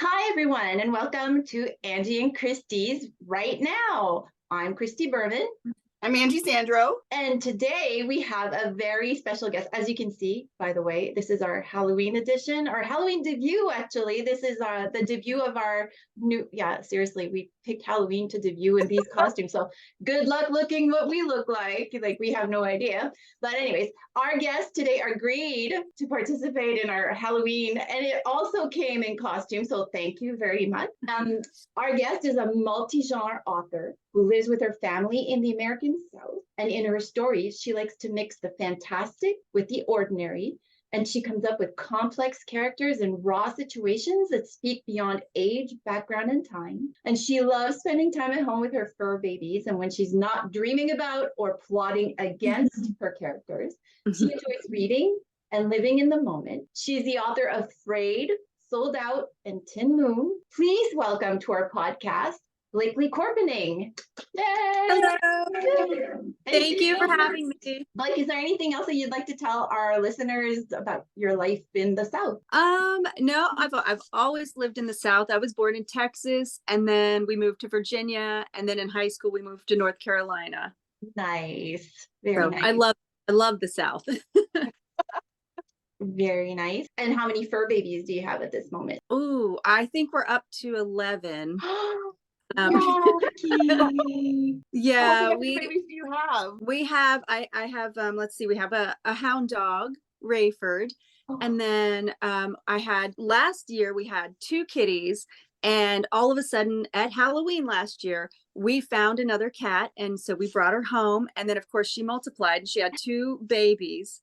Hi, everyone, and welcome to Angie and Christie's Right Now. I'm Christy Berman. I'm Angie Sandro. And today we have a very special guest. As you can see, by the way, this is our Halloween edition, our Halloween debut, actually. This is the debut of our new, seriously, we picked Halloween to debut in these costumes. So good luck looking what we look like. Like, we have no idea. But anyways, our guests today agreed to participate in our Halloween, and it also came in costume. So thank you very much. Our guest is a multi-genre author who lives with her family in the American South. And in her stories, she likes to mix the fantastic with the ordinary. And she comes up with complex characters and raw situations that speak beyond age, background, and time. And she loves spending time at home with her fur babies. And when she's not dreaming about or plotting against her characters, she enjoys reading and living in the moment. She's the author of Frayed, Sold Out, and Tin Moon. Please welcome to our podcast, Blakely Chorpenning. Yay! Hello. Thank you for having me. Blake, is there anything else that you'd like to tell our listeners about your life in the South? No, I've always lived in the South. I was born in Texas, and then we moved to Virginia, and then in high school we moved to North Carolina. Nice. Very nice. I love the South. Very nice. And how many fur babies do you have at this moment? Ooh, I think we're up to 11. Yeah, Babies do you have? We have I have let's see, we have a hound dog, Rayford, and then I had last year we had 2 kitties, and all of a sudden at Halloween last year we found another cat, and so we brought her home, and then of course she multiplied and she had 2 babies.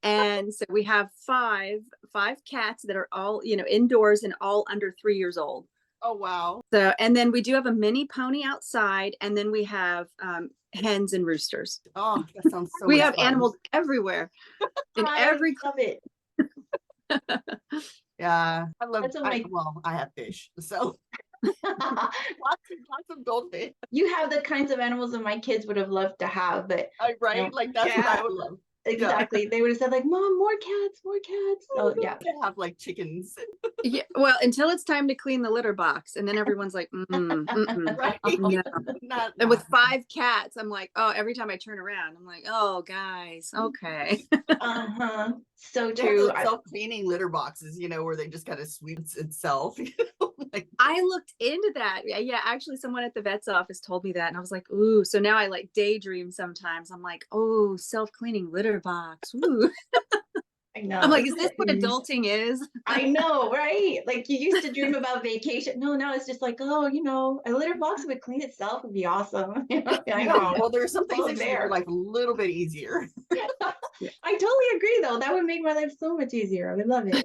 And so we have five cats that are all, indoors and all under 3 years old. Oh, wow. So, and then we do have a mini pony outside, and then we have hens and roosters. Oh, that sounds so We much have fun. Animals everywhere. I love it. Yeah, I love. That's I have fish, so lots of goldfish. You have the kinds of animals that my kids would have loved to have, but Right, like that's what I would love. Exactly. Yeah. They would have said like, "Mom, more cats, more cats." Oh yeah, to have like chickens. Yeah, well, until it's time to clean the litter box, and then everyone's like, right? No. And with 5 cats, I'm like, oh, every time I turn around, I'm like, oh, guys, okay. So true. Self-cleaning litter boxes, where they just kind of sweeps itself. I looked into that. Yeah, actually, someone at the vet's office told me that, and I was like, ooh. So now I like daydream sometimes. I'm like, oh, self-cleaning litter box. Ooh. I know. I'm like, is this what adulting is? I know, right? Like, you used to dream about vacation. No, it's just like, oh, a litter box would clean itself would be awesome. I know. Well, there are some things that make your life a little bit easier. I totally agree, though. That would make my life so much easier. I would love it.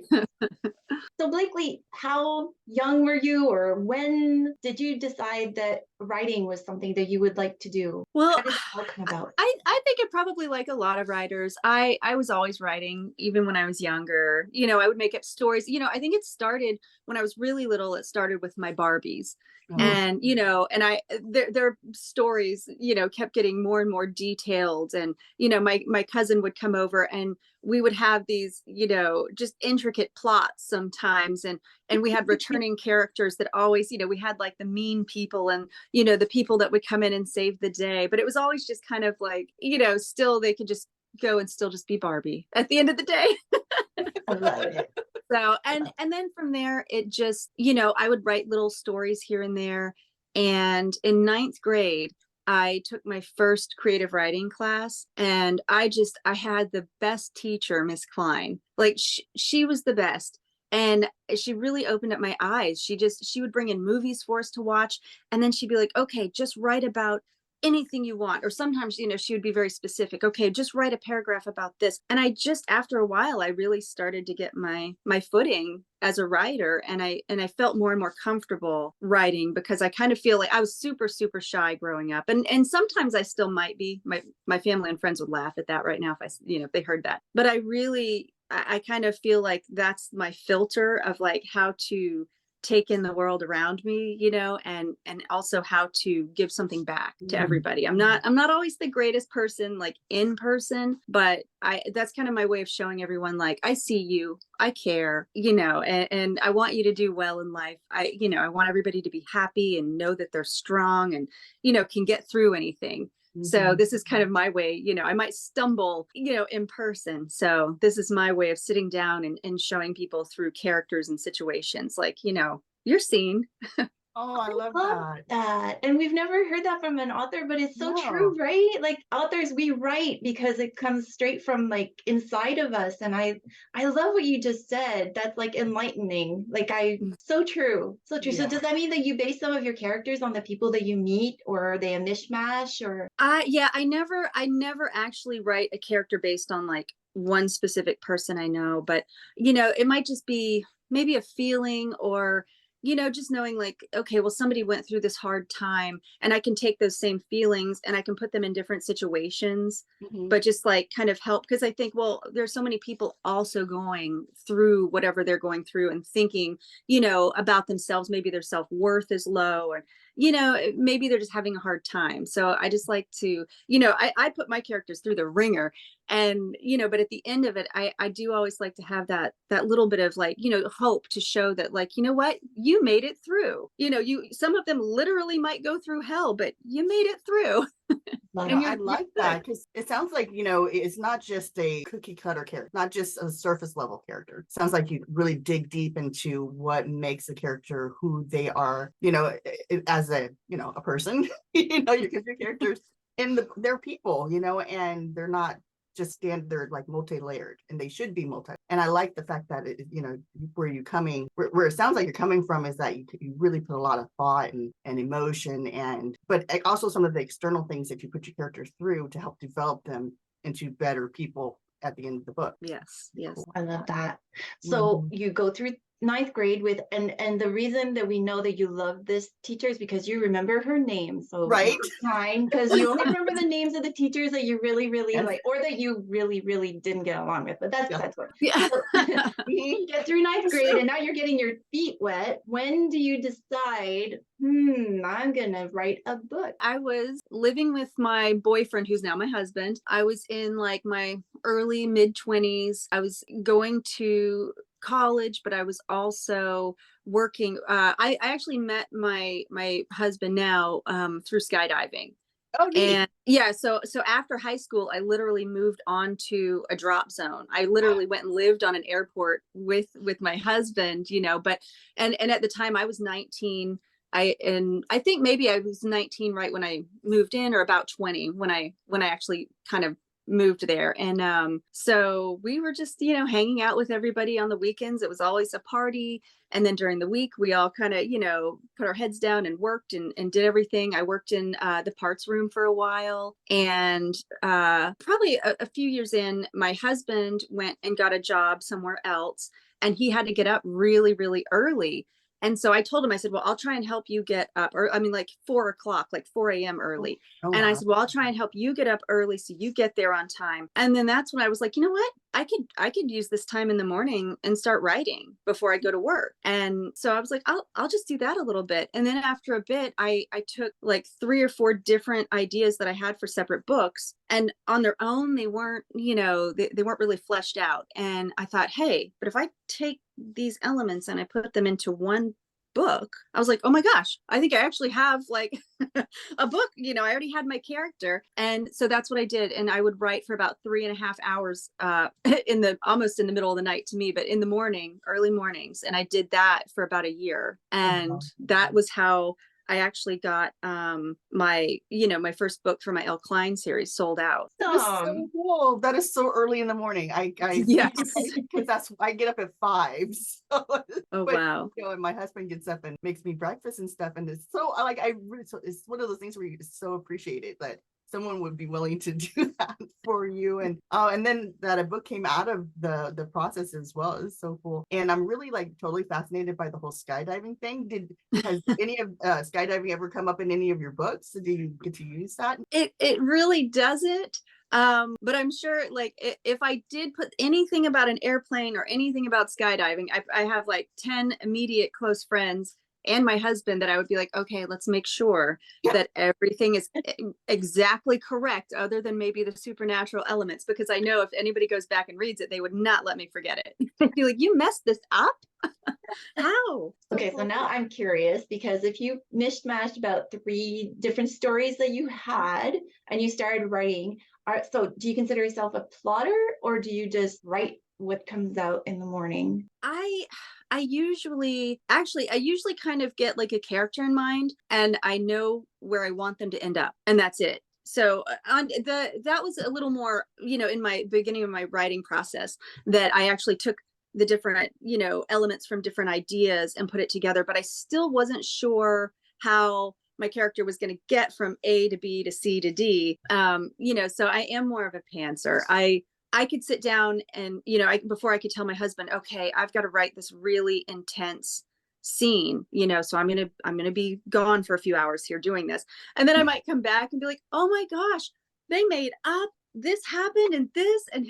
So, Blakely, how young were you, or when did you decide that writing was something that you would like to do? Well, how did it all come about? I think it probably, like a lot of writers, I was always writing, even when I was younger. I would make up stories. I think it started when I was really little. It started with my Barbies. And, and their stories, kept getting more and more detailed. And, my cousin would come over and we would have these, just intricate plots sometimes. And we had returning characters that always, we had like the mean people and, the people that would come in and save the day. But it was always just kind of like, still they could just go and still just be Barbie at the end of the day. I love it. So, and then from there, it just, I would write little stories here and there. And in 9th grade, I took my first creative writing class, and I had the best teacher, Miss Kline. Like she was the best. And she really opened up my eyes. She would bring in movies for us to watch. And then she'd be like, okay, just write about anything you want. Or sometimes, she would be very specific. Okay, just write a paragraph about this. And after a while, I really started to get my footing as a writer. And I felt more and more comfortable writing, because I kind of feel like I was super, super shy growing up. And sometimes I still might be. My family and friends would laugh at that right now if they heard that. But I kind of feel like that's my filter of like how to take in the world around me, and also how to give something back to everybody. I'm not always the greatest person like in person, but that's kind of my way of showing everyone like I see you, I care, and I want you to do well in life. I want everybody to be happy and know that they're strong and can get through anything. So this is kind of my way, I might stumble, in person. So this is my way of sitting down and showing people through characters and situations like, you're seen. Oh, I love Love that. that. And we've never heard that from an author, but it's so No. true, right? Like authors, we write because it comes straight from like inside of us. And I love what you just said. That's like enlightening. So true. So true. So Yeah. does that mean that you base some of your characters on the people that you meet, or are they a mishmash, or? Yeah, I never actually write a character based on like one specific person I know, but it might just be maybe a feeling or just knowing like, okay, well, somebody went through this hard time and I can take those same feelings and I can put them in different situations, but just like kind of help. Cause I think, well, there's so many people also going through whatever they're going through and thinking, about themselves. Maybe their self-worth is low or, maybe they're just having a hard time. So I just like to, I put my characters through the ringer and, but at the end of it, I do always like to have that little bit of like, hope to show that like, you know what, you made it through, some of them literally might go through hell, but you made it through. And I like that because it sounds like, it's not just a cookie cutter character, not just a surface level character. It sounds like you really dig deep into what makes a character who they are, as a person, you get your characters and they're people, and they're not just they're like multi-layered and they should be and I like the fact that where it sounds like you're coming from is that you really put a lot of thought and emotion but also some of the external things that you put your characters through to help develop them into better people at the end of the book. Yes. I love that. So you go through ninth grade with, and the reason that we know that you love this teacher is because you remember her name. So right, Kline, because you only remember the names of the teachers that you really, really like, or that you really, really didn't get along with. But that's what. Yeah. You get through ninth grade, and now you're getting your feet wet. When do you decide? I'm gonna write a book. I was living with my boyfriend, who's now my husband. I was in like my early mid 20s. I was going to college, but I was also working. I actually met my husband now through skydiving. Oh, neat. And yeah, so after high school, I literally moved on to a drop zone. I literally went and lived on an airport with my husband, but and at the time I was 19. I think maybe I was 19 right when I moved in, or about 20 when I actually kind of moved there. And so we were just hanging out with everybody on the weekends. It was always a party, and then during the week we all kind of put our heads down and worked and did everything. I worked in the parts room for a while, and probably a few years in, my husband went and got a job somewhere else, and he had to get up really, really early. And so I told him, I said, well, I'll try and help you get up, or I mean, like 4 o'clock, like 4 a.m. early. Oh, and wow. I said, well, I'll try and help you get up early so you get there on time. And then that's when I was like, you know what? I could use this time in the morning and start writing before I go to work. And so I was like, I'll just do that a little bit. And then after a bit, I took like 3 or 4 different ideas that I had for separate books, and on their own, they weren't, they weren't really fleshed out. And I thought, hey, but if I take these elements and I put them into one book, I was like, oh my gosh, I think I actually have like a book. I already had my character. And so that's what I did. And I would write for about 3.5 hours almost in the middle of the night to me, but in the morning, early mornings. And I did that for about a year. And that was how I actually got my first book for my Kline series sold out. That is so cool. That is so early in the morning. I yes, because I get up at 5. So, oh wow. And my husband gets up and makes me breakfast and stuff, and it's so it's one of those things where you so appreciate it that someone would be willing to do that for you. And then that a book came out of the process as well. It's so cool. And I'm really like totally fascinated by the whole skydiving thing. Has any of skydiving ever come up in any of your books? Do you get to use that? It really doesn't. But I'm sure like if I did put anything about an airplane or anything about skydiving, I have like 10 immediate close friends and my husband that I would be like, okay, let's make sure that everything is exactly correct, other than maybe the supernatural elements, because I know if anybody goes back and reads it, they would not let me forget it. They'd be like, you messed this up? How? Okay, so now I'm curious, because if you mishmashed about 3 different stories that you had and you started writing, so do you consider yourself a plotter, or do you just write what comes out in the morning? I usually kind of get like a character in mind, and I know where I want them to end up, and that's it. So that was a little more, in my beginning of my writing process, that I actually took the different, elements from different ideas and put it together, but I still wasn't sure how my character was going to get from A to B to C to D. So I am more of a pantser. I could sit down and, before I could tell my husband, okay, I've got to write this really intense scene, so I'm going to be gone for a few hours here doing this. And then I might come back and be like, oh my gosh, they made up, this happened and this, and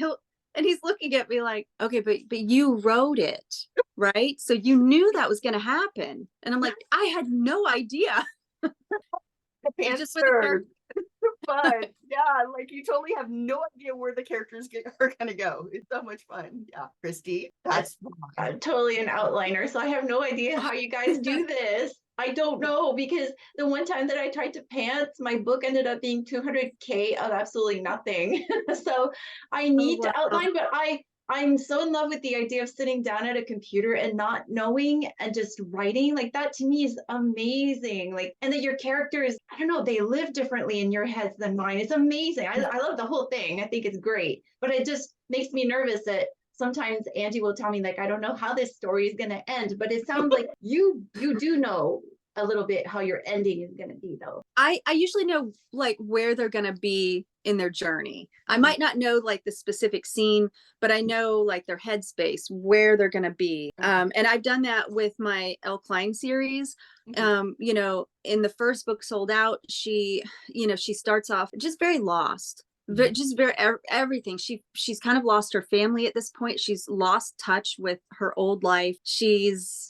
he's looking at me like, okay, but you wrote it, right? So you knew that was going to happen. And I'm like, I had no idea. The Just for the pantser. Fun. Yeah, like you totally have no idea where the characters are gonna go. It's so much fun. Yeah, Christy, that's I'm totally an outliner, so I have no idea how you guys do this. I don't know, because the one time that I tried to pants, my book ended up being 200K of absolutely nothing. So I need to outline, but I'm so in love with the idea of sitting down at a computer and not knowing and just writing. Like, that to me is amazing. Like, and that your characters, I don't know, they live differently in your heads than mine. It's amazing. I love the whole thing. I think it's great, but it just makes me nervous that sometimes Angie will tell me, like, I don't know how this story is going to end, but it sounds like you do know a little bit how your ending is going to be, though. I usually know like where they're going to be in their journey. I might not know like the specific scene, but I know like their headspace, where they're going to be. And I've done that with my Kline series. In the first book, Sold Out, she starts off just very lost. Just very everything. She's kind of lost her family at this point. She's lost touch with her old life. She's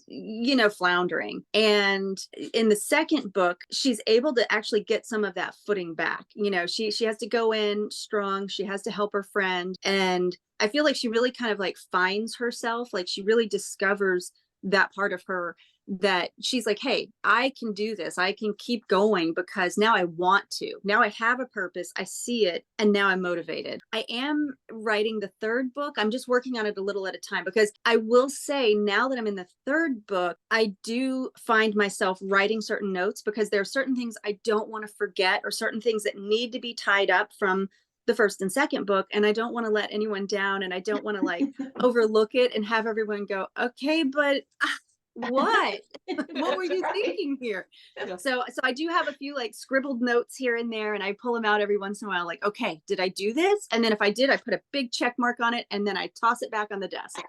floundering. And in the second book, she's able to actually get some of that footing back. She has to go in strong. She has to help her friend, and I feel like she really kind of like finds herself. Like, she really discovers that part of her, that she's like, hey, I can do this. I can keep going because now I want to. Now I have a purpose. I see it. And now I'm motivated. I am writing the third book. I'm just working on it a little at a time, because I will say, now that I'm in the third book, I do find myself writing certain notes, because there are certain things I don't want to forget, or certain things that need to be tied up from the first and second book. And I don't want to let anyone down. And I don't want to like overlook it and have everyone go, okay, but what were you thinking here? So I do have a few like scribbled notes here and there, and I pull them out every once in a while, like, okay, did I do this? And then if I did, I put a big check mark on it, and then I toss it back on the desk.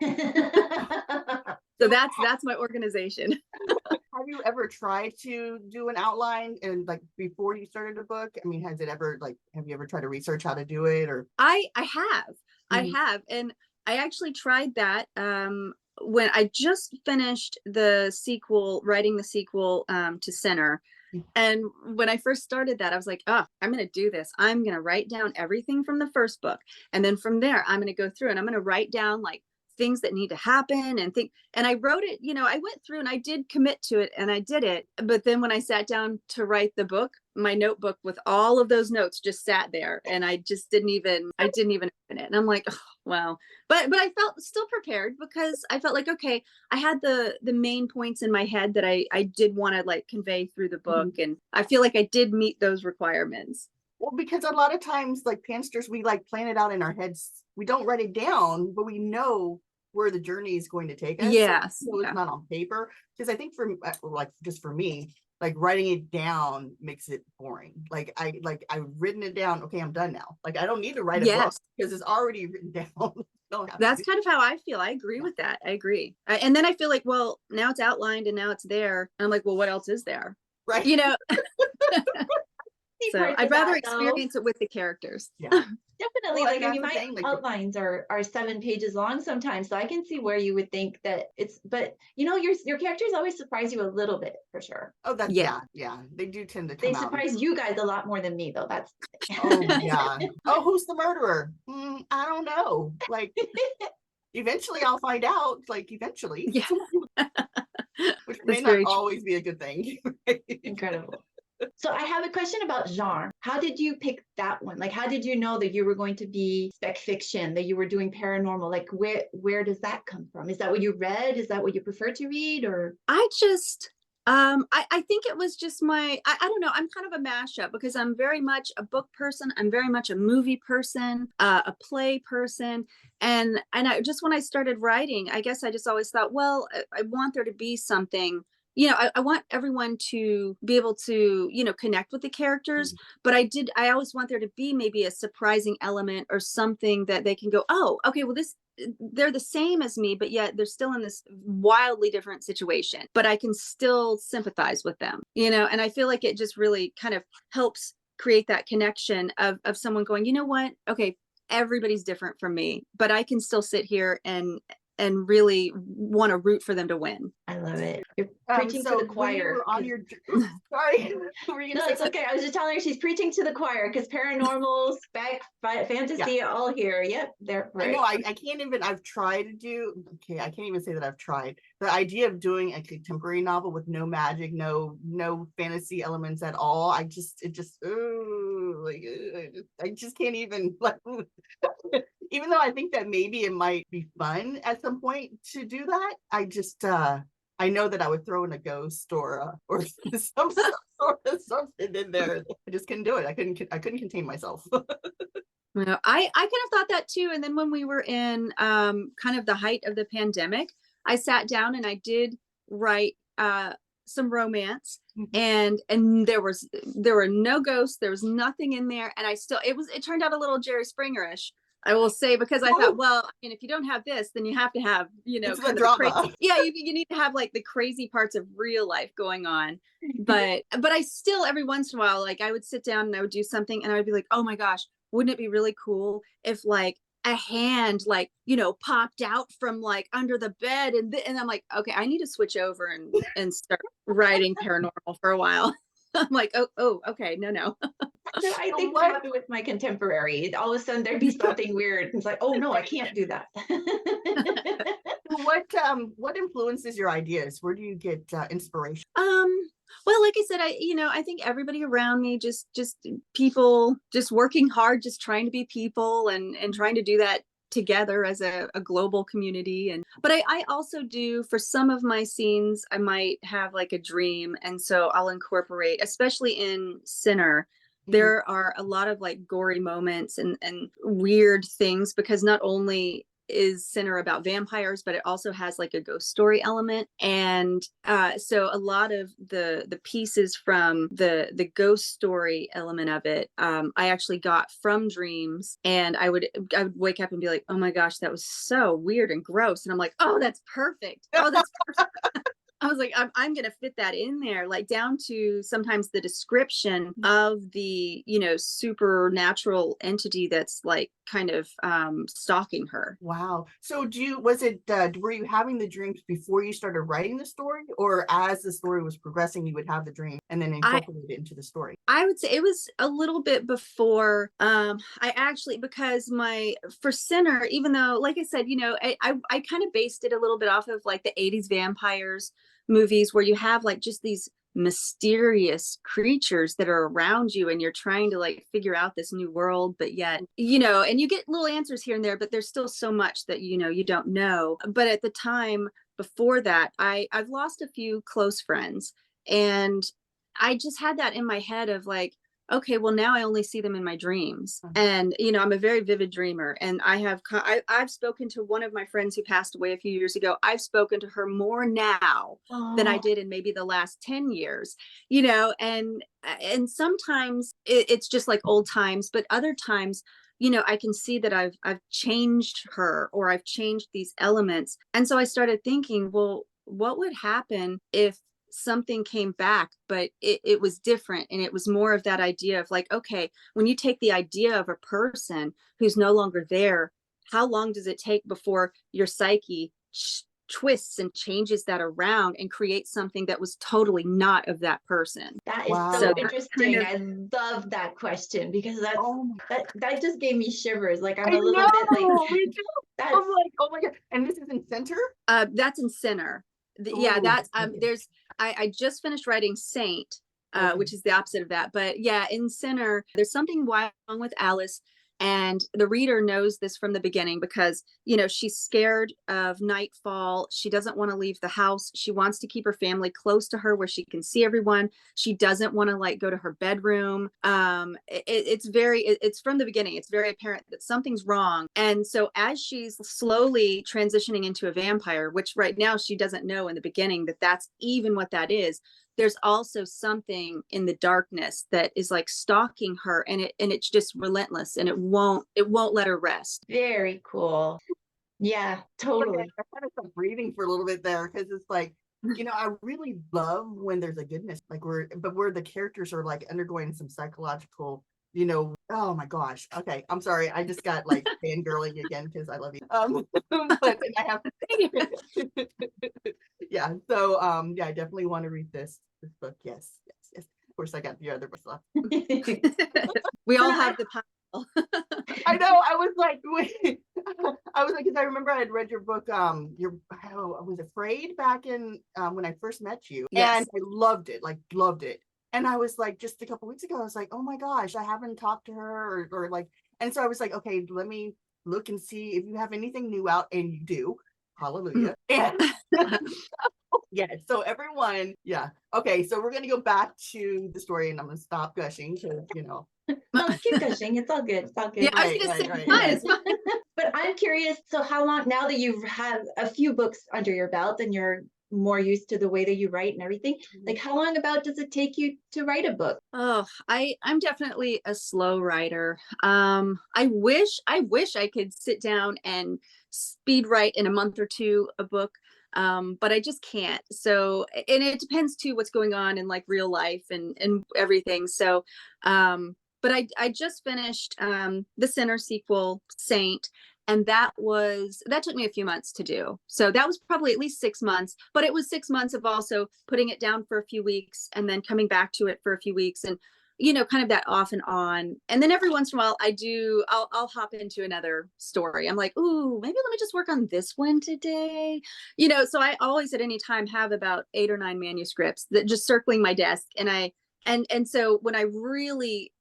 So that's my organization. Have you ever tried to do an outline and like before you started a book? I mean, have you ever tried to research how to do it? Or I have, and I actually tried that when I just finished writing the sequel to Center. And when I first started that, I was like, oh, I'm going to do this. I'm going to write down everything from the first book. And then from there, I'm going to go through and I'm going to write down like things that need to happen and I wrote it, I went through and I did commit to it and I did it. But then when I sat down to write the book, my notebook with all of those notes just sat there, and I didn't even open it. And I'm like, oh, wow. But I felt still prepared, because I felt like, okay, I had the main points in my head that I did want to like convey through the book. And I feel like I did meet those requirements. Well, because a lot of times, like pansters, we like plan it out in our heads. We don't write it down, but we know where the journey is going to take us. Yes. So it's not on paper. Because I think just for me, like writing it down makes it boring. I've written it down. Okay, I'm done now. Like I don't need to write a book because it's already written down. That's kind of how I feel. I agree with that. I agree. And then I feel like, well, now it's outlined and now it's there. And I'm like, well, what else is there? Right. see So parts I'd of rather that, though. experience it with the characters. Yeah. Definitely. Well, Like, and I mean, that's the my thing, like, outlines are 7 pages long sometimes, so I can see where you would think that it's, but you know, your characters always surprise you a little bit for sure. oh, that's, Yeah. yeah, they do tend to They come out. surprise you guys a lot more than me, though. That's Oh, yeah. Oh, who's the murderer? I don't know. Like, eventually I'll find out, like, eventually, Yeah. which may That's not very true. always be a good thing. incredible. So I have a question about genre. How did you pick that one? Like, how did you know that you were going to be spec fiction, that you were doing paranormal? Like, where does that come from? Is that what you read? Is that what you prefer to read? Or I just I think it was just I don't know, I'm kind of a mashup because I'm very much a book person, I'm very much a movie person, a play person, and I just, when I started writing, I guess I just always thought, well, I want there to be something, I want everyone to be able to, connect with the characters, but I always want there to be maybe a surprising element or something that they can go, oh, okay, well, they're the same as me, but yet they're still in this wildly different situation, but I can still sympathize with them, and I feel like it just really kind of helps create that connection of someone going, you know what, okay, everybody's different from me, but I can still sit here and really want to root for them to win. I love it. You're preaching to So the when you choir. were on your, sorry, what were you No, gonna say? it's okay. I was just telling her she's preaching to the choir because paranormal, spec, fantasy, all here. Yep, they're I right. know I can't even, I've tried to do, okay, I can't even say that I've tried. The idea of doing a contemporary novel with no magic, no fantasy elements at all, it just, ooh, like, I just can't even, like, even though I think that maybe it might be fun at some point to do that, I just, I know that I would throw in a ghost or some sort of something in there. I just couldn't do it. I couldn't contain myself. Well, I kind of thought that too. And then when we were in kind of the height of the pandemic, I sat down and I did write some romance, and there were no ghosts, there was nothing in there, and it turned out a little Jerry Springer-ish, I will say, because I thought, well, I mean, if you don't have this, then you have to have, It's the kind of drama. crazy. Yeah, you need to have like the crazy parts of real life going on. But I still, every once in a while, like, I would sit down and I would do something and I would be like, oh my gosh, wouldn't it be really cool if, like, a hand, like, popped out from like under the bed, and I'm like, okay, I need to switch over and start writing paranormal for a while. I'm like, oh, okay, no. So I think what happened with my contemporary. All of a sudden there'd be something weird. It's like, oh no, I can't do that. What influences your ideas? Where do you get inspiration? Well, like I said, I think everybody around me, just people just working hard, just trying to be people and trying to do that together as a global community. But I also do, for some of my scenes, I might have like a dream, and so I'll incorporate, especially in Sinner, there are a lot of like gory moments and weird things, because not only is Sinner about vampires, but it also has like a ghost story element. And so a lot of the pieces from the ghost story element of it, I actually got from dreams, and I would wake up and be like, oh my gosh, that was so weird and gross, and I'm like, oh, that's perfect. Oh, that's perfect. I was like, I'm going to fit that in there, like down to sometimes the description of the, supernatural entity that's like kind of stalking her. Wow. So were you having the dreams before you started writing the story, or as the story was progressing, you would have the dream and then incorporate it into the story? I would say it was a little bit before. I actually, because for Sinner, even though, like I said, I kind of based it a little bit off of like the 80s vampires movies, where you have like just these mysterious creatures that are around you and you're trying to like figure out this new world, but yet, and you get little answers here and there, but there's still so much that you don't know. But at the time before that, I've lost a few close friends, and I just had that in my head of like, okay, well, now I only see them in my dreams. And, I'm a very vivid dreamer, and I've spoken to one of my friends who passed away a few years ago. I've spoken to her more now than I did in maybe the last 10 years, and sometimes it's just like old times, but other times, I can see that I've changed her, or I've changed these elements. And so I started thinking, well, what would happen if something came back, but it was different. And it was more of that idea of like, okay, when you take the idea of a person who's no longer there, how long does it take before your psyche twists and changes that around and creates something that was totally not of that person? That is Wow. so So interesting. kind of- I love that question because Oh my that just gave me shivers. Like I'm I a little bit like know, me too. that's I'm like, oh my God. And this is in center? That's in Sinner. Yeah, Ooh, that's okay. there's I just finished writing Saint, Okay. which is the opposite of that. But yeah, in Sinner, there's something wild wrong with Alice. And the reader knows this from the beginning because, you know, she's scared of nightfall. She doesn't want to leave the house. She wants to keep her family close to her where she can see everyone. She doesn't want to like go to her bedroom. It's from the beginning. It's very apparent that something's wrong. And so as she's slowly transitioning into a vampire, which right now she doesn't know in the beginning that that's even what that is, there's also something in the darkness that is like stalking her, and it's just relentless, and it won't let her rest. very cool. Yeah, totally. I kind of stopped breathing for a little bit there because it's like, you know, I really love when there's a goodness, like where the characters are like undergoing some psychological, you know, oh my gosh. Okay, I'm sorry. I just got like fangirling again because I love you. But and I have yeah. So yeah, I definitely want to read this book. Yes. Of course, I got the other books left. We all have the pile. I know. I was like, wait. I was like, because I remember I had read your book. I was afraid back in when I first met you, Yes. and I loved it. Like loved it. And I was like, just a couple weeks ago, I was like, oh my gosh, I haven't talked to her or like, and so I was like, okay, let me look and see if you have anything new out, and you do. Hallelujah. And yeah, so everyone, yeah. Okay, so we're gonna go back to the story, and I'm gonna stop gushing because you know. No, keep gushing. It's all good. It's all good. Yeah, I was gonna say, fine, it's fine. But I'm curious, so how long now that you've had a few books under your belt and you're more used to the way that you write and everything, like how long about does it take you to write a book? Oh, I'm definitely a slow writer. I wish I could sit down and speed write in a month or two a book. But I just can't. So, and it depends too what's going on in like real life and everything. So, but I just finished the Sinner sequel, Saint, and that took me a few months to do. So that was probably at least 6 months, but it was 6 months of also putting it down for a few weeks and then coming back to it for a few weeks, and you know, kind of that off and on. And then every once in a while I'll hop into another story. I'm like, ooh, maybe let me just work on this one today. You know, so I always at any time have about 8 or 9 manuscripts that just circling my desk. And so when I really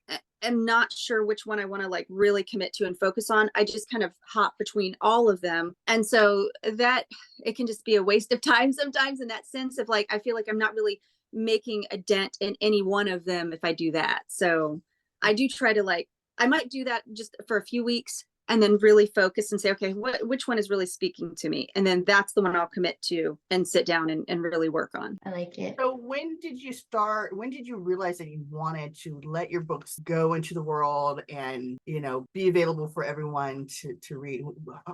am not sure which one I want to like really commit to and focus on, I just kind of hop between all of them. And so that it can just be a waste of time sometimes, in that sense of like, I feel like I'm not really making a dent in any one of them if I do that. So I do try to like, I might do that just for a few weeks and then really focus and say, okay, which one is really speaking to me? And then that's the one I'll commit to and sit down and really work on. I like it. So when did you realize that you wanted to let your books go into the world and, you know, be available for everyone to read?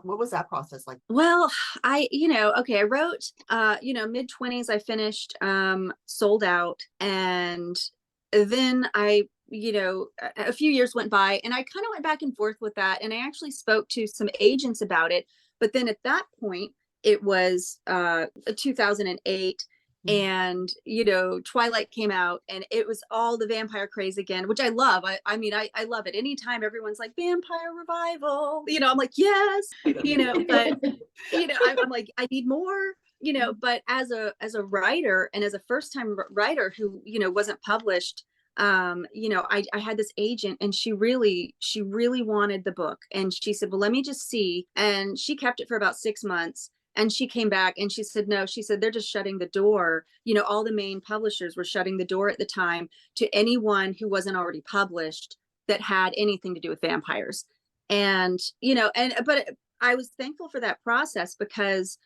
What was that process like? Well, I wrote, mid-20s, I finished Sold Out. And then a few years went by and I kind of went back and forth with that. And I actually spoke to some agents about it. But then at that point, it was 2008. And, you know, Twilight came out and it was all the vampire craze again, which I love. I mean, I love it. Anytime everyone's like vampire revival, you know, I'm like, yes, you know, but, you know, I'm like, I need more, you know, but as a writer and as a first time writer who, you know, wasn't published, you know, I had this agent and she really wanted the book. And she said, well, let me just see. And she kept it for about 6 months. And she came back and she said, no, she said, they're just shutting the door. You know, all the main publishers were shutting the door at the time to anyone who wasn't already published that had anything to do with vampires. And, you know, but I was thankful for that process because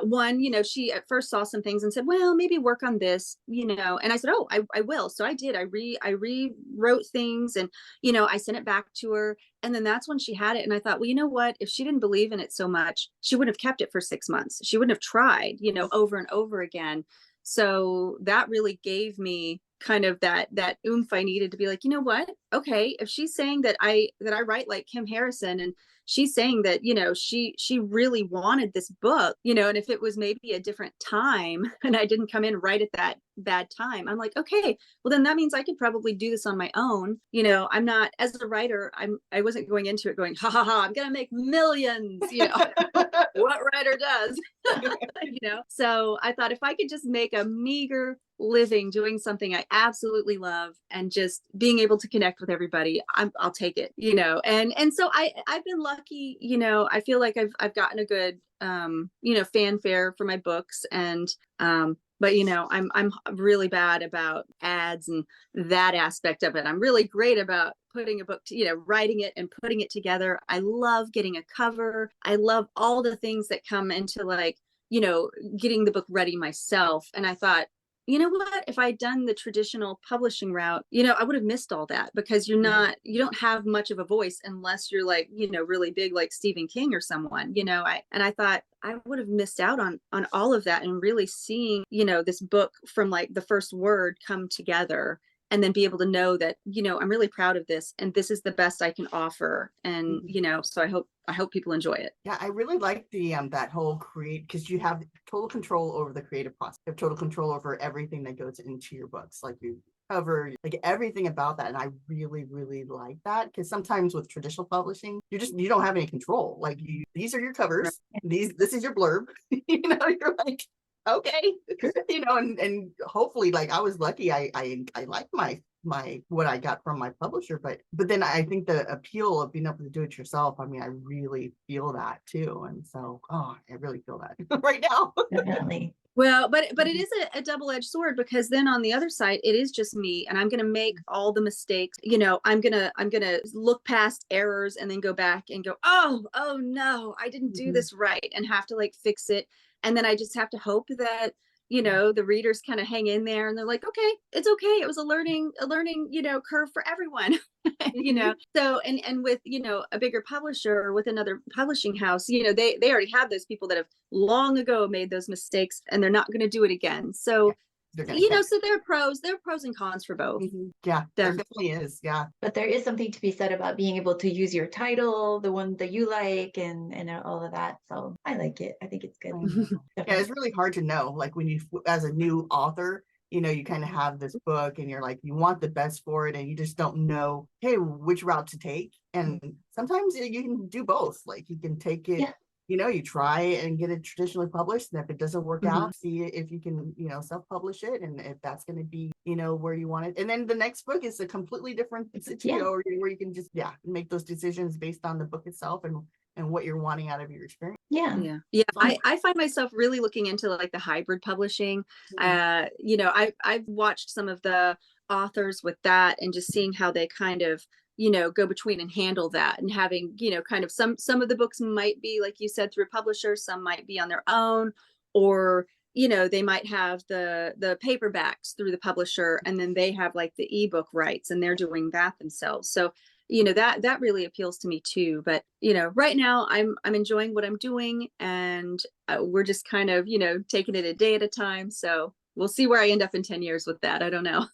one, you know, she at first saw some things and said, well, maybe work on this, you know, and I said, oh, I will. So I did. I rewrote things and, you know, I sent it back to her. And then that's when she had it. And I thought, well, you know what, if she didn't believe in it so much, she wouldn't have kept it for 6 months. She wouldn't have tried, you know, over and over again. So that really gave me kind of that oomph I needed to be like, you know what? Okay, if she's saying that I write like Kim Harrison, and she's saying that, you know, she really wanted this book, you know, and if it was maybe a different time and I didn't come in right at that bad time, I'm like, okay, well then that means I could probably do this on my own. You know, I'm not, as a writer, I wasn't going into it going, ha ha ha, I'm gonna make millions, you know. What writer does? You know, so I thought if I could just make a meager living doing something I absolutely love and just being able to connect with everybody, I'll take it, you know. And so I've been lucky, you know. I feel like I've gotten a good you know, fanfare for my books, and but you know, I'm really bad about ads and that aspect of it. I'm really great about putting a book to, you know, writing it and putting it together. I love getting a cover. I love all the things that come into, like, you know, getting the book ready myself. And I thought, you know what, if I'd done the traditional publishing route, you know, I would have missed all that, because you don't have much of a voice unless you're like, you know, really big, like Stephen King or someone, you know. I thought I would have missed out on all of that, and really seeing, you know, this book from like the first word come together, and then be able to know that, you know, I'm really proud of this, and this is the best I can offer. And, you know, so I hope people enjoy it. Yeah, I really like the that whole create, because you have total control over the creative process. You have total control over everything that goes into your books, like you cover, like everything about that. And I really, really like that, because sometimes with traditional publishing, you don't have any control. Like these are your covers, this is your blurb. You know, you're like, okay, you know, and hopefully, like, I was lucky. I like my what I got from my publisher, but then I think the appeal of being able to do it yourself, I mean, I really feel that too. And so, oh, I really feel that right now. Definitely. Well, but it is a double-edged sword, because then on the other side, it is just me, and I'm going to make all the mistakes. You know, I'm going to look past errors and then go back and go, oh no, I didn't do this right, and have to like fix it. And then I just have to hope that, you know, the readers kind of hang in there, and they're like, okay, it's okay. It was a learning, you know, curve for everyone. You know, so, and with, you know, a bigger publisher or with another publishing house, you know, they already have those people that have long ago made those mistakes, and they're not going to do it again. So, you know, so there are pros and cons for both. Yeah, there definitely is. Yeah. But there is something to be said about being able to use your title, the one that you like, and all of that. So I like it. I think it's good. Yeah, it's really hard to know. Like when you, as a new author, you know, you kind of have this book and you're like, you want the best for it, and you just don't know, hey, which route to take. And sometimes you can do both. Like you can take it, you know, you try and get it traditionally published, and if it doesn't work out, see if you can, you know, self-publish it, and if that's going to be, you know, where you want it. And then the next book is a completely different situation where you can just make those decisions based on the book itself and what you're wanting out of your experience. Yeah. I find myself really looking into like the hybrid publishing. You know, I've watched some of the authors with that, and just seeing how they kind of, you know, go between and handle that, and having, you know, kind of some of the books might be, like you said, through a publisher, some might be on their own, or, you know, they might have the paperbacks through the publisher, and then they have like the ebook rights, and they're doing that themselves. So, you know, that really appeals to me too. But, you know, right now I'm enjoying what I'm doing, and we're just kind of, you know, taking it a day at a time. So we'll see where I end up in 10 years with that. I don't know.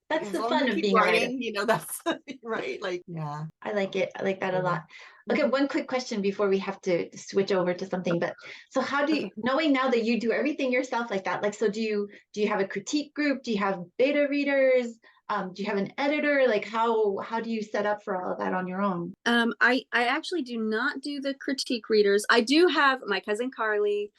That's the fun of being writing, a writer. You know, that's right. Like, yeah, I like it. I like that a lot. Okay, one quick question before we have to switch over to something. But so how do you, knowing now that you do everything yourself like that, like, so do you have a critique group? Do you have beta readers? Do you have an editor? Like how do you set up for all of that on your own? I actually do not do the critique readers. I do have my cousin Carly.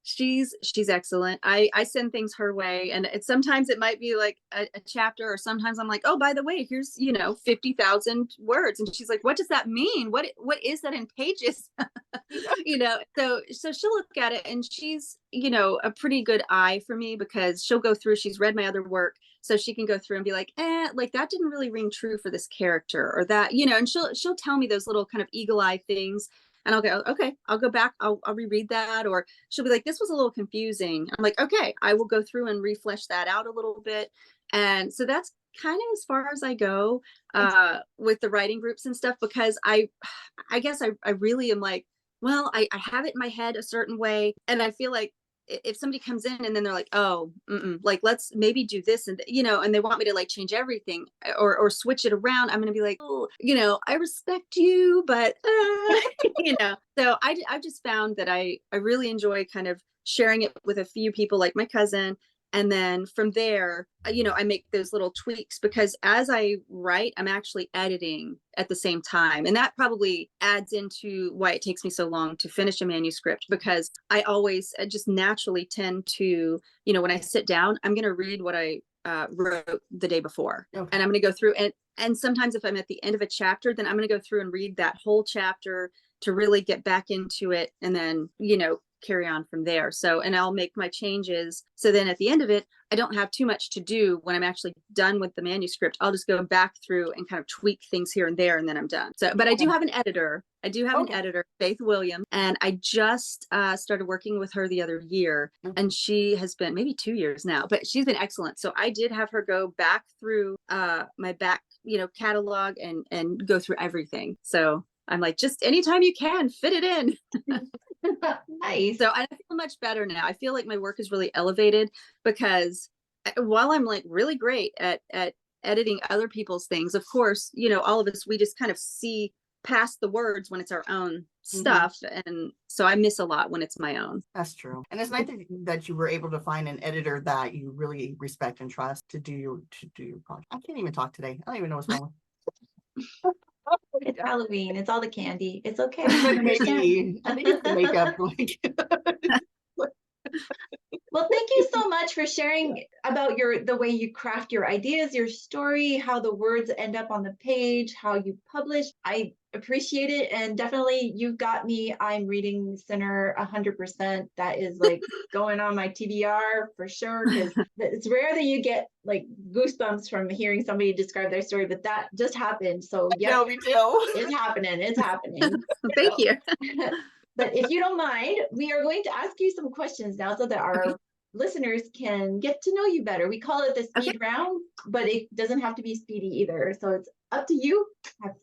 She's excellent. I send things her way, and sometimes it might be like a chapter, or sometimes I'm like, oh, by the way, here's, you know, 50,000 words, and she's like, what does that mean? What is that in pages? You know, so she'll look at it, and she's, you know, a pretty good eye for me, because she'll go through, she's read my other work, so she can go through and be like, like that didn't really ring true for this character, or that, you know, and she'll tell me those little kind of eagle eye things. And I'll go, okay, I'll go back, I'll reread that. Or she'll be like, this was a little confusing. I'm like, okay, I will go through and reflesh that out a little bit. And so that's kind of as far as I go with the writing groups and stuff, because I guess I really am like, well, I have it in my head a certain way, and I feel like if somebody comes in and then they're like, oh, like, let's maybe do this, and and they want me to like change everything or switch it around, I'm going to be like, oh, I respect you, but so I've just found that I really enjoy kind of sharing it with a few people, like my cousin. And then from there, I make those little tweaks, because as I write, I'm actually editing at the same time. And that probably adds into why it takes me so long to finish a manuscript, because I just naturally tend to, when I sit down, I'm going to read what I wrote the day before. Okay. And I'm going to go through and sometimes if I'm at the end of a chapter, then I'm going to go through and read that whole chapter to really get back into it. And then, carry on from there. So, and I'll make my changes. So then at the end of it, I don't have too much to do when I'm actually done with the manuscript. I'll just go back through and kind of tweak things here and there, and then I'm done. So, but I do have an editor. An editor, Faith Williams, and I just started working with her the other year, and she has been maybe 2 years now, but she's been excellent. So I did have her go back through my back, catalog and go through everything. So I'm like, just anytime you can fit it in. Nice. So I feel much better now. I feel like my work is really elevated, because while I'm like really great at editing other people's things, of course, all of us, we just kind of see past the words when it's our own stuff. And so I miss a lot when it's my own. That's true. And it's nice that you were able to find an editor that you really respect and trust to do your project. I can't even talk today. I don't even know what's wrong with. It's Halloween. It's all the candy. It's okay. Maybe. I think it's the makeup. Well, thank you so much for sharing about the way you craft your ideas, your story, how the words end up on the page, how you publish. I appreciate it. And definitely you've got me. I'm reading Sinner 100%. That is like going on my TBR for sure, because it's rare that you get like goosebumps from hearing somebody describe their story, but that just happened. So yeah, no, we do. It's happening. It's happening. Thank you. But if you don't mind, we are going to ask you some questions now so that our listeners can get to know you better. We call it the speed round, but it doesn't have to be speedy either. So it's up to you,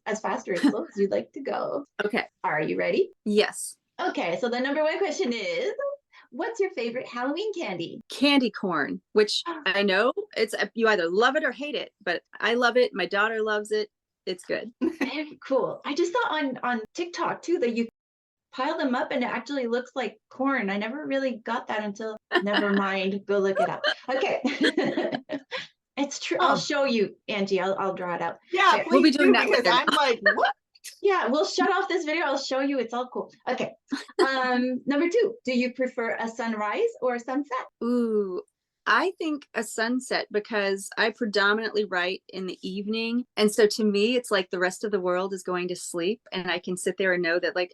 as fast or as slow as you'd like to go. Okay. Are you ready? Yes. Okay. So the number one question is, what's your favorite Halloween candy? Candy corn, which I know it's you either love it or hate it, but I love it. My daughter loves it. It's good. Very cool. I just saw on TikTok too that you pile them up and it actually looks like corn. I never really got that until, never mind, go look it up. Okay. It's true. I'll show you, Angie. I'll draw it out. Yeah, okay. We'll be doing that because I'm like, what? Yeah, we'll shut off this video. I'll show you. It's all cool. Okay. Number two, do you prefer a sunrise or a sunset? Ooh, I think a sunset, because I predominantly write in the evening. And so to me, it's like the rest of the world is going to sleep, and I can sit there and know that like,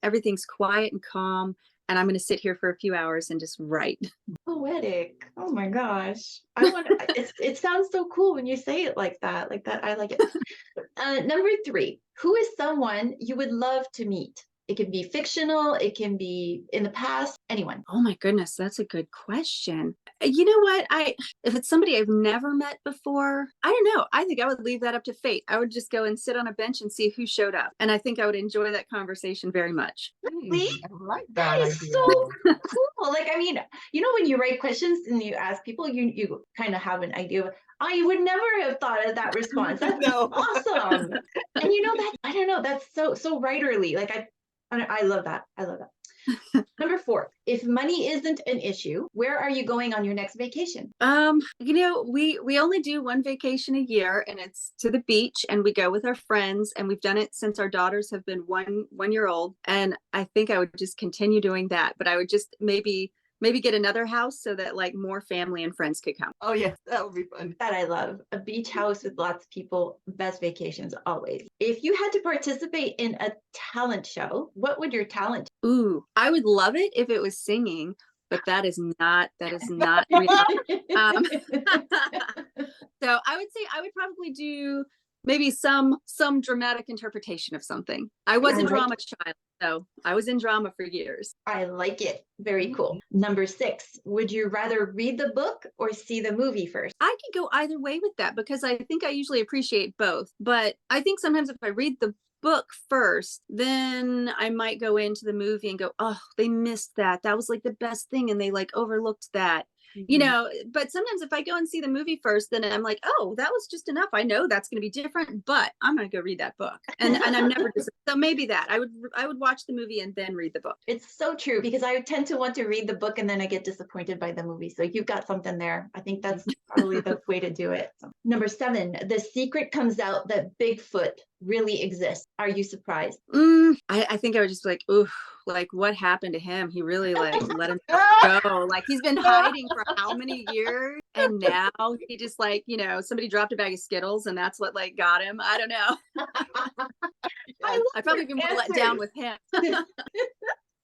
everything's quiet and calm, and I'm going to sit here for a few hours and just write. Poetic. Oh my gosh. It sounds so cool when you say it like that. I like it. Number three, who is someone you would love to meet? It can be fictional. It can be in the past. Anyone. Oh my goodness, that's a good question. You know what? If it's somebody I've never met before, I don't know. I think I would leave that up to fate. I would just go and sit on a bench and see who showed up. And I think I would enjoy that conversation very much. Really? I like that. That is so cool. Like, I mean, when you write questions and you ask people, you kind of have an idea of, I would never have thought of that response. That's awesome. And that, I don't know, that's so writerly. Like I love that. I love that. Number four, if money isn't an issue, where are you going on your next vacation? We only do one vacation a year, and it's to the beach, and we go with our friends, and we've done it since our daughters have been 1 year old. And I think I would just continue doing that, but I would just maybe get another house so that like more family and friends could come. Oh yeah, that would be fun. That I love. A beach house with lots of people, best vacations always. If you had to participate in a talent show, what would your talent? Ooh, I would love it if it was singing, but that is not real. So I would say I would probably do maybe some dramatic interpretation of something. I was a drama child, so I was in drama for years. I like it. Very cool. Number six, would you rather read the book or see the movie first? I could go either way with that, because I think I usually appreciate both. But I think sometimes if I read the book first, then I might go into the movie and go, oh, they missed that. That was like the best thing. And they like overlooked that. You Mhm. know, but sometimes if I go and see the movie first, then I'm like, oh, that was just enough. I know that's going to be different, but I'm going to go read that book. And I'm never so maybe that I would watch the movie and then read the book. It's so true because I tend to want to read the book and then I get disappointed by the movie. So you've got something there. I think that's probably the way to do it. So, number 7, the secret comes out that Bigfoot really exists. Are you surprised? I think I would just be like, ooh, like what happened to him? He really like let himself go. Like he's been hiding for how many years? And now he just like, you know, somebody dropped a bag of Skittles and that's what like got him. I don't know. I'd probably be more let down with him.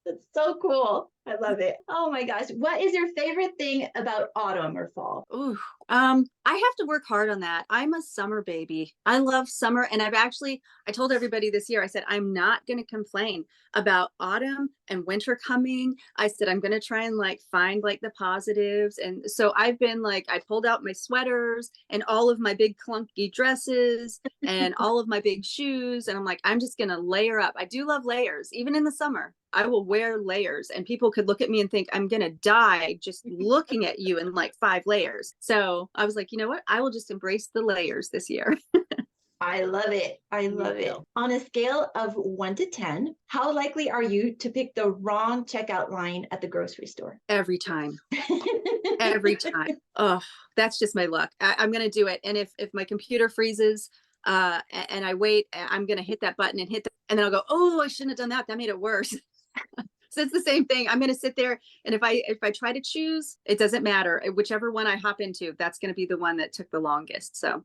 That's so cool. I love it. Oh my gosh. What is your favorite thing about autumn or fall? Ooh, I have to work hard on that. I'm a summer baby. I love summer. And I told everybody this year, I said, I'm not going to complain about autumn and winter coming. I said, I'm going to try and like find like the positives. And so I've been like, I pulled out my sweaters and all of my big clunky dresses and all of my big shoes. And I'm like, I'm just going to layer up. I do love layers, even in the summer. I will wear layers and people could look at me and think I'm going to die just looking at you in like 5 layers. So I was like, you know what? I will just embrace the layers this year. I love it. I love it. On a scale of 1 to 10, how likely are you to pick the wrong checkout line at the grocery store? Every time. Every time. Oh, that's just my luck. I'm going to do it. And if my computer freezes, and I wait, I'm going to hit that button and and then I'll go, oh, I shouldn't have done that. That made it worse. So it's the same thing. I'm going to sit there. And if I try to choose, it doesn't matter. Whichever one I hop into, that's going to be the one that took the longest. So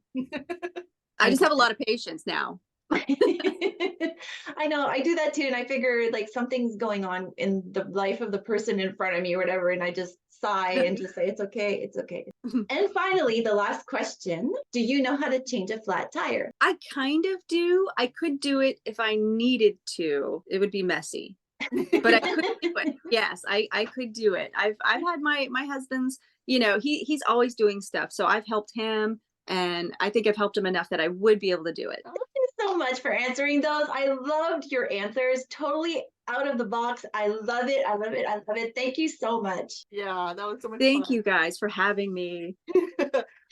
I just have a lot of patience now. I know I do that too. And I figure like something's going on in the life of the person in front of me or whatever. And I just sigh and just say, it's okay. It's okay. And finally, the last question. Do you know how to change a flat tire? I kind of do. I could do it if I needed to. It would be messy. But I could do it. Yes, I could do it. I've had my husband's, you know, he's always doing stuff. So I've helped him and I think I've helped him enough that I would be able to do it. Thank you so much for answering those. I loved your answers. Totally out of the box. I love it. I love it. I love it. Thank you so much. Yeah, that was so much Thank fun. you guys for having me.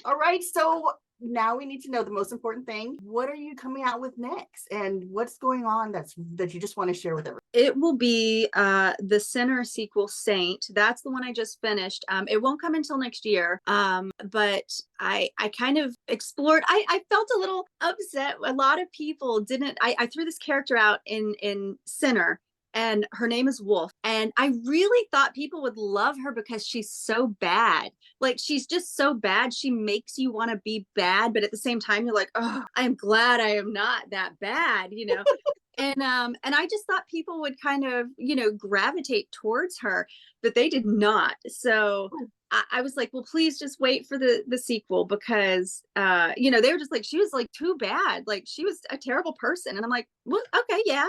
All right, so now we need to know the most important thing. What are you coming out with next? And what's going on that you just want to share with everyone? It will be the Sinner sequel, Saint. That's the one I just finished. It won't come until next year. But I kind of explored. I felt a little upset. A lot of people didn't. I threw this character out in Sinner. And her name is Wolf. And I really thought people would love her because she's so bad. Like she's just so bad. She makes you want to be bad. But at the same time, you're like, oh, I'm glad I am not that bad, you know? And I just thought people would kind of, you know, gravitate towards her, but they did not. So I was like, well, please just wait for the sequel because, you know, they were just like, she was like too bad. Like she was a terrible person. And I'm like, well, okay, yeah,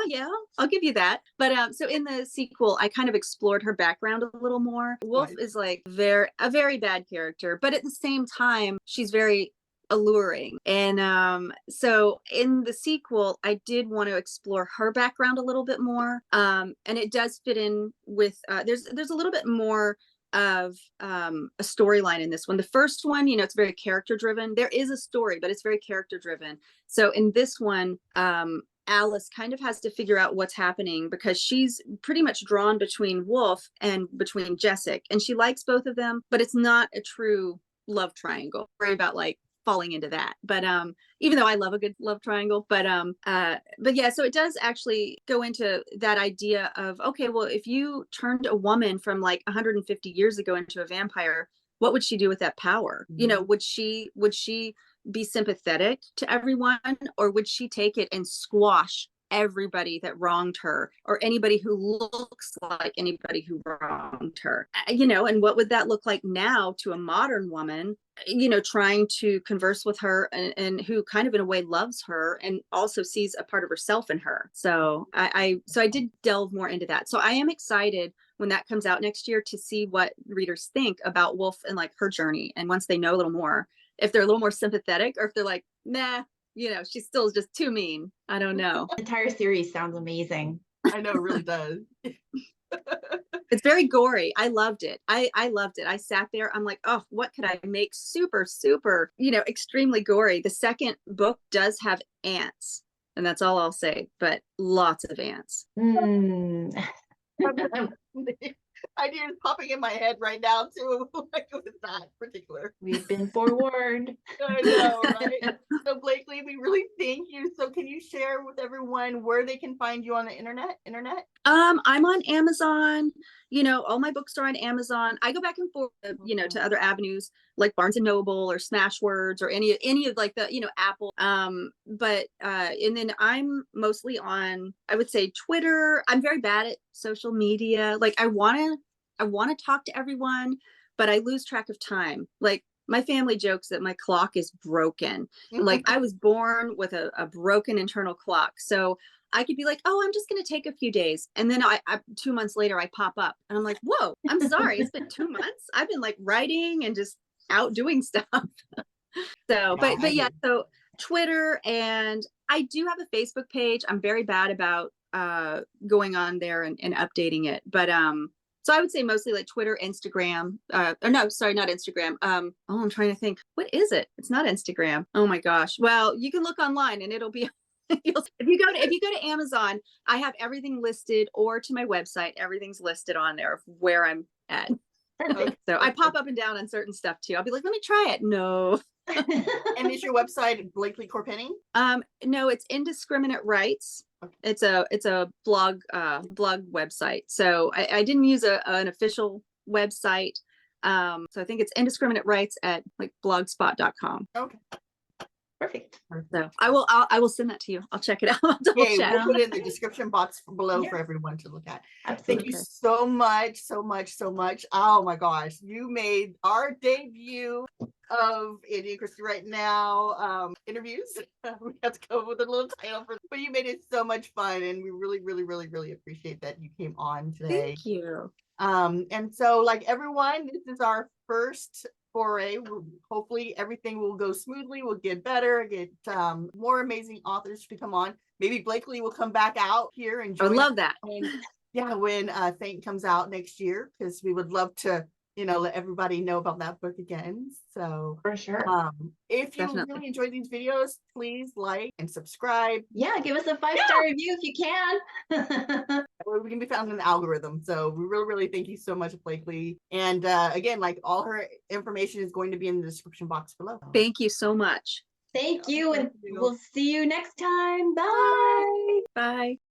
I'll give you that. But so in the sequel, I kind of explored her background a little more. Wolf is like a very bad character, but at the same time, she's very alluring. And so in the sequel, I did want to explore her background a little bit more. And it does fit in with, there's a little bit more of a storyline in this one. The first one, you know, it's very character driven. There is a story, but it's very character driven. So in this one, Alice kind of has to figure out what's happening because she's pretty much drawn between Wolf and between Jessic, and she likes both of them, but it's not a true love triangle. Worry about like falling into that. But even though I love a good love triangle, but yeah, so it does actually go into that idea of, okay, well, if you turned a woman from like 150 years ago into a vampire, what would she do with that power? You know, would she be sympathetic to everyone, or would she take it and squash everybody that wronged her or anybody who looks like anybody who wronged her? You know, and what would that look like now to a modern woman, you know, trying to converse with her and who kind of in a way loves her and also sees a part of herself in her. So I did delve more into that. So I am excited when that comes out next year to see what readers think about Wolf and like her journey. And once they know a little more, if they're a little more sympathetic or if they're like, nah, she still is just too mean. I don't know. The entire series sounds amazing. I know, it really does. It's very gory. I loved it. I loved it. I sat there. I'm like, oh, what could I make super, super, extremely gory? The second book does have ants, and that's all I'll say, but lots of ants. Mm. Ideas popping in my head right now too. Like with that particular. We've been forewarned. I know, right? So Blakely, we really thank you. So can you share with everyone where they can find you on the internet? I'm on Amazon. All my books are on Amazon. I go back and forth, to other avenues like Barnes and Noble or Smashwords or any of like the, Apple. But and then I'm mostly on, I would say, Twitter. I'm very bad at social media. Like I want to talk to everyone, but I lose track of time. Like my family jokes that my clock is broken. Like I was born with a broken internal clock. So I could be like, oh, I'm just going to take a few days. And then I 2 months later, I pop up and I'm like, whoa, I'm sorry. It's been 2 months. I've been like writing and just out doing stuff. So, but yeah, so Twitter, and I do have a Facebook page. I'm very bad about going on there and updating it. But so I would say mostly like Twitter, Instagram, or no, sorry, not Instagram. Oh, I'm trying to think. What is it? It's not Instagram. Oh my gosh. Well, you can look online and it'll be if you go to Amazon, I have everything listed, or to my website, everything's listed on there of where I'm at. Perfect. So I pop up and down on certain stuff too. I'll be like, let me try it. No. And is your website Blakely Chorpenning? No, it's Indiscriminate Rights. It's a blog website. So I didn't use an official website. So I think it's Indiscriminate Rights at like blogspot.com. Okay. Perfect. So I will send that to you. I'll check it out. I'll double check. We'll put it in the description box below for everyone to look at. Absolutely. Thank you so much. Oh my gosh, you made our debut of Angie and Christie Right Now interviews. We have to come up with a little title but you made it so much fun, and we really appreciate that you came on today. Thank you. And so like everyone, this is our first foray. Hopefully everything will go smoothly. We'll get better, get more amazing authors to come on. Maybe Blakely will come back out here and join. I love that. When Saint comes out next year, because we would love to let everybody know about that book again. So for sure. If you really enjoy these videos, please like and subscribe. Yeah, give us a 5-star review if you can. We can be found in the algorithm. So we really thank you so much, Blakely. And again, like all her information is going to be in the description box below. Thank you so much. Thank you, and we'll see you next time. Bye. Bye.